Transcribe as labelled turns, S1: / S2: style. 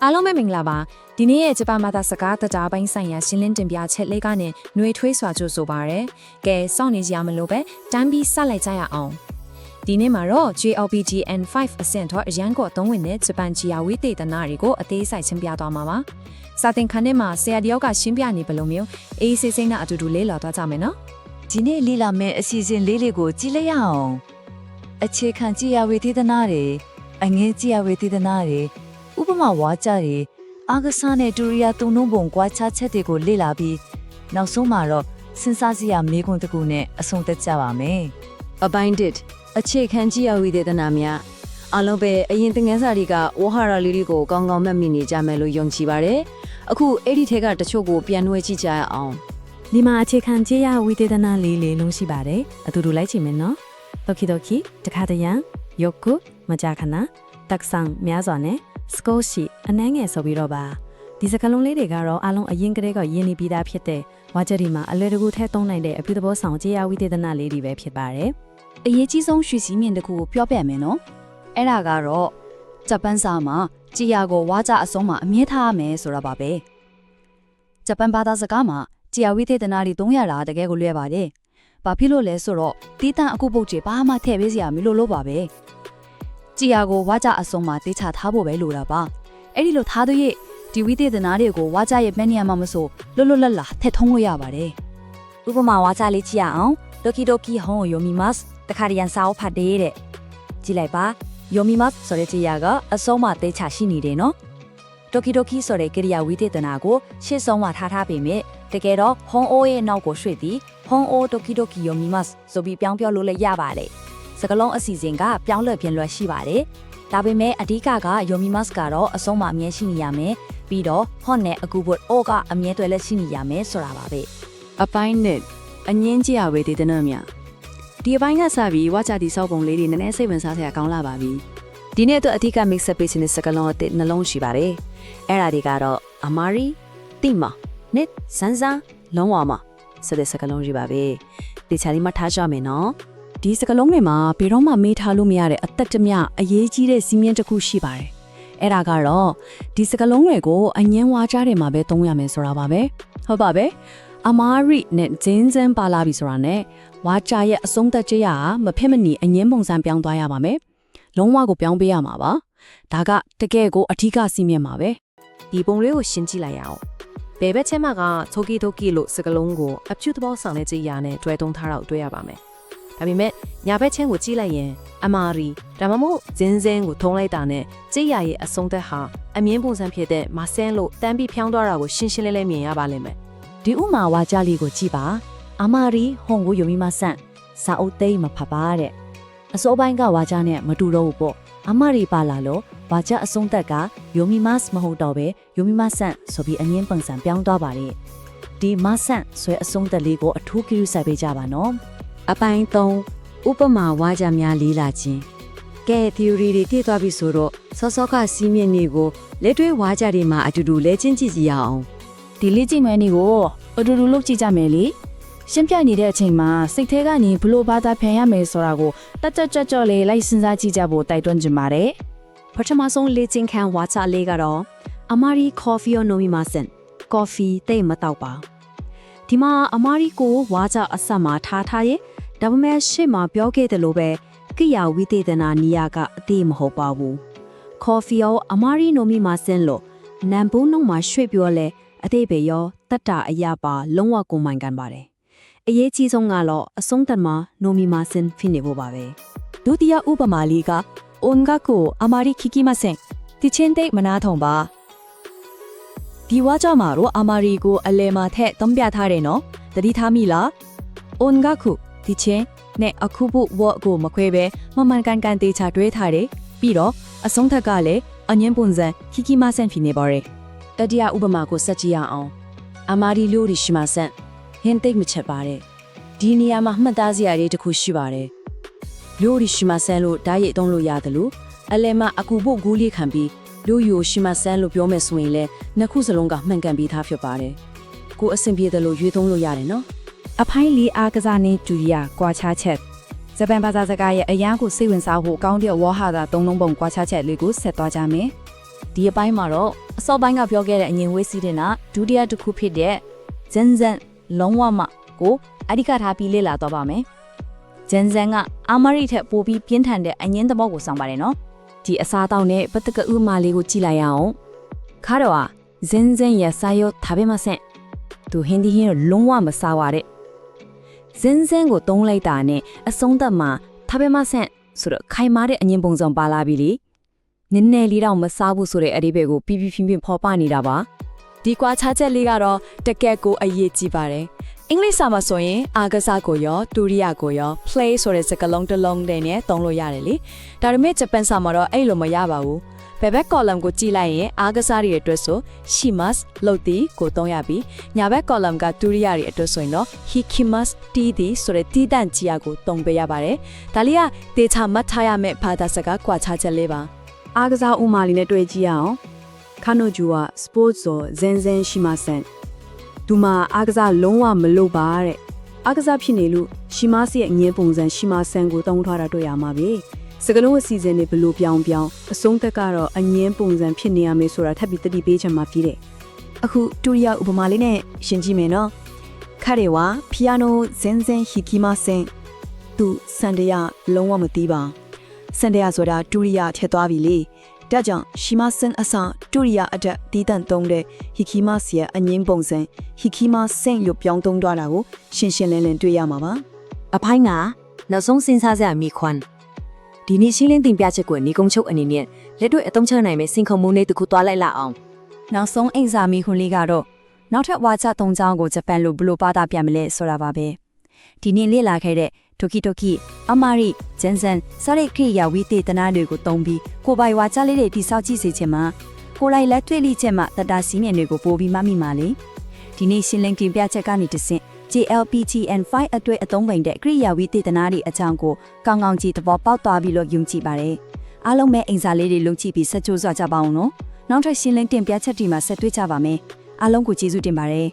S1: အားလုံးပဲမင်္ဂလာပါဒီနေ့ရဲ့ဂျပန်ဘာသာစကားတရားပိုင်းဆိုင်ရာရှင်းလင်းတင်ပြချက်လေးကနေຫນွေထွေးစွာကြိုဆိုပါရယ်ကဲစောင့်နေကြရမလို့ပဲတန်းပြီးစလိုက်ကြရအောင်ဒီနေ့မှာတော့ JLPGN 5အဆင့်တော့အရန်ကိုအသုံးဝင်တဲ့ဂျပန်ဂျီယာဝိသေသနာတွေကိုအသေးစိတ်ရှင်းပြသွားမှာပါစာသင်ခန်းထဲမှာဆရာတယောက်ကရှင်းပြနေဘလို့မျိုးအေးဆေးဆေးနဲ့အတူတူလေးလာသွားကြမယ်နော်
S2: ဒီနေ့လေ့လာမယ့်အစီအစဉ်လေးတွေကိုကြည့်လိုက်ရအောင်အခြေခံကြည်ရဝေသေသနာတွေအငင်းကြည်ရဝေသေသနာတွေဥပမာဝါကြတွေအာဂဆာနဲ့ဒူရီယာတုံနှုံးပုံကွာခြားချက်တွေကိုလေ့လာပြီးနောက်ဆုံးမှာတော့စဉ်းစားစရာမေးခွန်းတစ်ခုနဲ့အဆုံးသတ်ကြပါမယ်
S3: အပိုင်း1အခြေခံကြည်ရဝိသေသနာများအလုံးပဲအရင်သင်ခန်းစာတွေကဝဟာရလေးတွေကိုကောင်းကောင်းမှတ်မိနေကြမယ်လို့ယုံကြည်ပါတယ်အခုအဲ့ဒီထဲကတချို့ကိုပြန်နှွှဲကြည့်ကြရအောင်
S4: ဒီမှာအခြေခံကြရဝိသေသနာလေးလုံးရှိပါတယ်အတူတူလိုက်ချင်မယ်နော်ဒိုကီဒိုကီတခါတရံယုတ်ကုမကြခဏတက်ဆန်များစွာနဲ့စကိုရှိအနှဲငယ်ဆိုပြီးတော့ပါဒီစကားလုံးလေးတွေကတော့အားလုံးအရင်ကတည်းကရင်းနှီးပြီးသားဖြစ်တဲ့ဝါကြရီမှာအလွယ်တကူထည့်သုံးနိုင်တဲ့အပြုသဘောဆောင်ကြရဝိသေသနာလေးတွေပဲဖြစ်ပါတယ်
S2: အရေးကြီးဆုံးရွှေစည်းမြင့်တစ်ခုကိုပြောပြမယ်နော်အဲ့ဒါကတော့ဂျပန်စာမှာကြည်ရကိုဝါကြအဆုံးမှာအမြဲထားရမယ်ဆိုတာပါပဲဂျပန်ဘာသာစကားမှာကြည်ရဝိသေသနာတွေ300တာတကယ်ကိုလွယ်ပါတယ်ဘာဖြစ်လို့လဲဆိုတော့တီးတန့်အခုပုတ်ချေဘာမှထည့်ပေးစရာမလိုလို့ပါပဲကြည်ရကိုဝါကြအဆုံးမှာတေးချထားဖို့ပဲလိုတာပါအဲ့ဒီလိုထားသွေးဒီဝိသေသနာတွေကိုဝါကြရဲ့မဲ့နေရာမှာမဆိုလွတ်လွတ်လပ်လပ်ထည့်ထုံးလို့ရပါတယ်ဥပမာဝါကြလေးကြည့်ရအောင်ဒိုကီဒိုကီဟွန်ယိုမီမတ်တခါတရံစာအုပ်ဖတ်တဲ့ကြည့်လိုက်ပါယိုမီမတ်ဆိုတဲ့ကြည်ရကအဆုံးမှာတေးချရှိနေတယ်နော်ဒိုကီဒိုကီဆိုတဲ့ကိရိယာဝိသေသနာကိုရှေ့ဆုံးမှာထားပေမဲ့တကယ်တော့ဟွန်အိုရဲ့နောက်ကိုရွှေ့ပြီးဟွန်အိုဒိုကီဒိုကီယိုမီမတ်ဆိုပြီးပြောင်းပြောလို့လည်းရပါတယ်စကလုံးအစီအစဉ်ကပြောင်းလဲပြင်လွှဲရှိပါတယ်ဒါပေမဲ့အဓိကကယိုမီမတ်ကတော့အဆုံးမှာအမြဲရှိနေရမယ်ပြီးတော့ဟွန်နဲ့အကူဘတ်အိုကအမြဲတည်းလည်းရှိနေရမယ်ဆိုတာပါပဲ
S3: အပိုင်း1အငင်းကြည်ရဝိသေသနာများဒီအပိုင်းကစပြီးဝါကြတီစောက်ပုံလေးတွေနည်းနည်းစိတ်ဝင်စားစရာကောင်းလာပါပြီဒီနေ့တော့အဓိက mix up ပေးခြင်းတဲ့စကားလုံးအသစ်နှလုံးရှိပါတယ်အဲ့ဒါတွေကတော့အမာရီတိမနစ်စန်းစန်းလုံးဝမဆိုတဲ့စကားလုံးတွေပါပဲဒီချာလေးမှထားကြမယ်နော်ဒီစကားလုံးတွေမှာဘယ်တော့မှမေးထားလို့မရတဲ့အသက်တမျှအရေးကြီးတဲ့စီးမြင်တစ်ခုရှိပါတယ်အဲ့ဒါကတော့ဒီစကားလုံးတွေကိုအငင်းဝါကြတဲ့မှာပဲသုံးရမယ်ဆိုတာပါပဲဟုတ်ပါပဲအမာရီနဲ့ဂျင်းစန်းပါလာပြီဆိုတာနဲ့ဝါကြရဲ့အဆုံးသက်ကြရမဖြစ်မနေအငင်းပုံစံပြောင်းသွားရပါမယ်လုံးဝကိုပြောင်းပေးရမှာပါဒါကတကယ်ကိုအထီးကစီးမြင်မှာပဲဒီပုံလေးကိုရှင်းကြည့်လိုက်ရအောင်ဘယ်ဘက်ချက်မှကချိုကီတိုကီလို့စကလုံးကိုအဖြူသဘောဆောင်တဲ့ကြည်ရာနဲ့တွဲသုံးထားတာကိုတွေ့ရပါမယ်ဒါပေမဲ့ညာဘက်ချင်းကိုကြည့်လိုက်ရင်အမာရီဒါမှမဟုတ်ဂျင်းစင်းကိုထုံးလိုက်တာနဲ့ကြည်ရာရဲ့အဆုံးသက်ဟာအမြင့်ပုံစံဖြစ်တဲ့မဆန်းလို့တန်းပြီးဖြောင်းသွားတာကိုရှင်းရှင်းလင်းလင်းမြင်ရပါလိမ့်မယ်ဒီဥမာဝါကြလေးကိုကြည့်ပါအမာရီဟွန်ကိုယိုမီမဆန်စာအုပ်သိမ်းမဖတ်ပါတဲ့အစိုးပိုင်းကဝါကြနဲ့မတူတော့ဘူးပေါ့အမာရီပါလာလို့ဝါကြအဆုံးသက်ကယိုမီမတ်မဟုတ်တော့ပဲယိုမီမဆန်ဆိုပြီးအငင်းပုံစံပြောင်းသွားပါတယ်ဒီမဆန်ဆွဲအဆုံးသက်လေးကိုအထူးကြည့်စိုက်ပေးကြပါနော်အပိုင်း3ဥပမာဝါကြများလေးလာခြင်းကဲ theory တွေတည်သွားပြီဆိုတော့စောစောကစီးမြင့်နေကိုလက်တွေ့ဝါကြတွေမှာအတူတူလဲချင်းကြည့်ကြရအောင်
S5: ဒီလေးကြည့်မယ်နေကိုအတူတူလုပ်ကြည့်ကြမယ်လေရှင်းပြနေတဲ့အချိန်မှာစိတ်ထဲကနေဘလို့ဘာသာဖန်ရမယ်ဆိုတာကိုတက်တက်ကြွကြွလေးလိုက်စဉ်းစားကြည့်ကြဖို့တိုက်တွန်းချင်ပါတယ်
S3: ပထမဆုံးလေ့ကျင့်ခန်းဝါချလေးကတော့အမာရီကော်ဖီကိုနိုမီမဆန်ကော်ဖီတိတ်မတောက်ပါဒီမှာအမာရီကိုဝါချအဆက်မှာထားရဲ့ဒါပေမဲ့ရှေ့မှာပြောခဲ့တယ်လို့ပဲကိယာဝိသေသနာနီယာကအသေးမဟုတ်ပါဘူးကော်ဖီကိုအမာရီနိုမီမဆန်လို့နံဘူးနှုံမှာရွှေ့ပြောလဲအသေးပဲရောတတ်တာအရာပါလုံးဝကိုမှန်ကန်ပါတယ်အရေးကြီးဆုံးကတော့အဆုံးသတ်မှာနိုမီမဆန်ဖြစ်နေဖို့ပါပဲဒုတိယဥပမာလေးက온갖고 아마리 키키마생 디첸데 마나통바 디와자마로 아마리고 알레마테 덤벼타레노 드리타미라 온갖고 디첸 네 아쿠부 워고 마퀘베 만만간간 데이터 되타레 비로 아송타가레 안연본산 키키마생 피네버레 어디야 우바마고 서지야옹 아마리 요리 시마생 헨텍 미쳐바레 디니야마 한마다지야레 듣고 쉬바레လူရီရှိမဆန်လို့ဓာတ်ရည်အသုံးလို့ရတယ်လို့အလဲမအကူဖို့ဂူးလေးခံပြီးလူယူရှိမဆန်လို့ပြောမယ်ဆိုရင်လည်းနှစ်ခုစလုံးကမှန်ကန်ပြီးသားဖြစ်ပါတယ်ကိုအဆင်ပြေတယ်လို့ရွေးသုံးလို့ရတယ်နော်
S4: အဖိုင်းလေးအားကစားနေတူရကွာခြားချက်ဂျပန်ဘာသာစကားရဲ့အရန်ကိုစိတ်ဝင်စားဖို့ကောင်းတဲ့ဝါဟာတာသုံးလုံးပုံကွာခြားချက်လေးကိုဆက်သွားကြမယ်
S5: ဒီအပိုင်းမှာတော့အစောပိုင်းကပြောခဲ့တဲ့အငင်ဝေးစီးတဲ့နာဒုတိယတစ်ခုဖြစ်တဲ့ဇန်ဇန်လုံးဝမကိုအဓိကထားပြီးလေ့လာတော့ပါမယ်။ဇန်ဇန်ကအာမရီထက်ပိုပြီးပြင်းထန်တဲ့အငင်သဘောကိုဆောင်ပါတယ်နော်။ဒီအစားအသောက်နဲ့ပတ္တကဥမာလေးကိုကြည့်လိုက်ရအောင်။ခါတော့ဇန်ဇန်ရစာရောထားပဲမဆင့်။သူဟင်းဒီဟင်းလုံးဝမစားပါတဲ့။ဇန်ဇန်ကိုတုံးလိုက်တာနဲ့အဆုံးသတ်မှာထားပဲမဆင့်ဆိုတော့ခိုင်မာတဲ့အငင်ပုံစံပါလာပြီလေ။နည်းနည်းလေးတော့မစားဘူးဆိုတဲ့အဓိပ္ပာယ်ကိုပြပြဖြင်းဖြင်းဖော်ပနေတာပါဒီကွာခြားချက်လေးကတော့တကက်ကိုအရေးကြီးပါတယ်အင်္ဂလိပ်စာမှာဆိုရင်အာကစားကိုရောတူရီယာကိုရော play ဆိုတဲ့စကားလုံးတစ်လုံးနဲ့သုံးလို့ရတယ်လေဒါပေမဲ့ဂျပန်စာမှာတော့အဲ့လိုမရပါဘူးဘယ်ဘက် column ကိုကြည့်လိုက်ရင်အာကစားတွေအတွက်ဆို shimas လို့တီကိုသုံးရပြီးညာဘက် column ကတူရီယာတွေအတွက်ဆိုရင်တော့ hikimas တီးတီဆိုတဲ့တီးတန့်ကြီးယာကိုသုံးပေးရပါတယ်ဒါလေးကဒေချာမှတ်ထားရမယ့်ဘာသာစကားကွာခြားချက်လေးပါ
S3: အားကစားဥမာလေးနဲ့တွေ့ကြည့်ရအောင်ခါနိုဂျူက sports ဆိုဇန်ဇန်ရှိမဆန်သူမအားကစားလုံးဝမလုပ်ပါတဲ့အားကစားဖြစ်နေလို့ရှိမစီရဲ့အငင်းပုံစံရှိမဆန်ကိုတုံးထားတာတွေ့ရမှာပဲစကလုံးအစီအစဉ်တွေဘလို့ပြောင်းအဆုံးသက်ကတော့အငင်းပုံစံဖြစ်နေရမယ်ဆိုတာထပ်ပြီးတတိပေးချင်မှဖြစ်တယ်အခုတူရီယာဥပမာလေးနဲ့ရှင်းကြည့်မယ်နော်ခါရဲဝါပီယာနိုဇန်ဇန်ဟီကီမဆန်သူစန်တရလုံးဝမသိပါစန်တရဆိုတာတူရီယာထည့်သွားပြီလေဒါကြောင့်ရှိမဆန်အစားတူရီယာအတက်တီးတန့်သုံးတဲ့ဟီကီမစီရဲ့အငင်းပုံစံဟီကီမဆန်လို့ပြောင်းသုံးသွားတာကိုရှင်းရှင်းလင်းလင်းတွေ့ရမှာပါ
S1: အဖိုင်းကနောက်ဆုံးစဉ်းစားစရာမိခွန်းဒီနေ့ရှင်းလင်းတင်ပြချက်ကိုနေကုန်းချုပ်အနေနဲ့လက်တွေ့အသုံးချနိုင်မယ့်စင်ခုံမှုလေးတစ်ခုသွားလိုက်လာအောင်
S2: နောက်ဆုံးအိမ်စာမိခွန်းလေးကတော့နောက်ထပ်ဝါချ၃ချောင်းကိုဂျပန်လိုဘလို့ပါတာပြန်မလဲဆိုတာပါပဲဒီနေ့လေ့လာခဲ့တဲ့တိုကီတိုကီအမာရီဂျန်ဇန်စရိတ်ခရိယာဝိသေသနာတွေကိုသုံးပြီးကိုပိုင်ဝါချလေးတွေတိဆောက်ကြည့်စေချင်မှာကိုလိုက်လက်တွေ့လိချက်မှတတာစီးမြင်တွေကိုပို့ပြီးမှမိမှာလေဒီနေ့ရှင်းလင်းတင်ပြချက်ကနေတဆင့် JLPTN5 အတွက်အသုံးဝင်တဲ့ခရိယာဝိသေသနာတွေအကြောင်းကိုကောင်းကောင်းကြည့်သဘောပေါက်သွားပြီးလို့ယုံကြည်ပါတယ်အားလုံးပဲအင်စာလေးတွေလုံးကြည့်ပြီးဆက်ကြိုးစားကြပါအောင်နော်နောက်ထပ်ရှင်းလင်းတင်ပြချက်ဒီမှာဆက်တွေ့ကြပါမယ်အားလုံးကိုကျေးဇူးတင်ပါတယ်